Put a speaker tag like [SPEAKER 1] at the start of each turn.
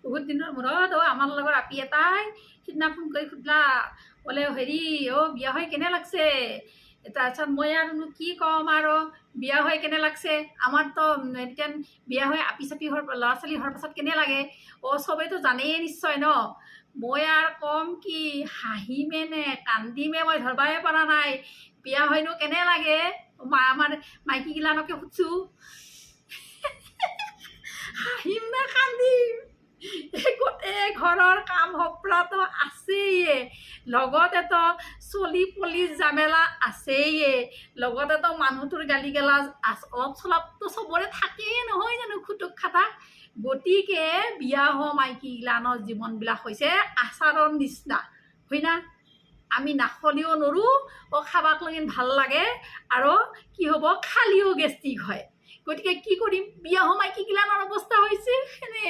[SPEAKER 1] বহুত দিনৰ মূৰত আমাৰ লগৰ আপি এটাই সিদিনা ফোন কৰি সুধলা বোলে হেৰি বিয়া হৈ কেনে লাগছে। তাৰপিছত মই আৰুনো কি ক'ম আৰু বিয়া হৈ কেনে লাগছে, আমাৰতো এতিয়া বিয়া হৈ আপি চাপি ল'ৰা ছোৱালী হোৱাৰ পাছত কেনে লাগে চবেইতো জানেই নিশ্চয় ন। মই আৰু ক'ম কি হাঁহিমে নে কান্দিমে মই ধৰবাই পৰা নাই। বিয়া হয়নো কেনে লাগে আমাৰ মাইকীগিলানকে সুধছোঁ। হাঁহিম নে কান্দিম, গোটেই ঘৰৰ কাম সপৰাটো আছেয়ে, লগতেতো চলি পলিচ জামেলা আছেয়ে, লগতেতো মানুহটোৰ গালি গালাজ অলপ চলপতো চবৰে থাকেই নহয় জানো খুটুক খাটাক। গতিকে বিয়া হোৱা মাইকীগিলানৰ জীৱনবিলাক হৈছে আচাৰৰ নিচিনা হয় না। আমি নাখলিও নৰোঁ খাবাক লগিন ভাল লাগে আৰু কি হ'ব খালিও গেষ্টিক হয়। গতিকে কি কৰিম, বিয়া হোৱা মাইকীগিলানৰ অৱস্থা হৈছে সেনে।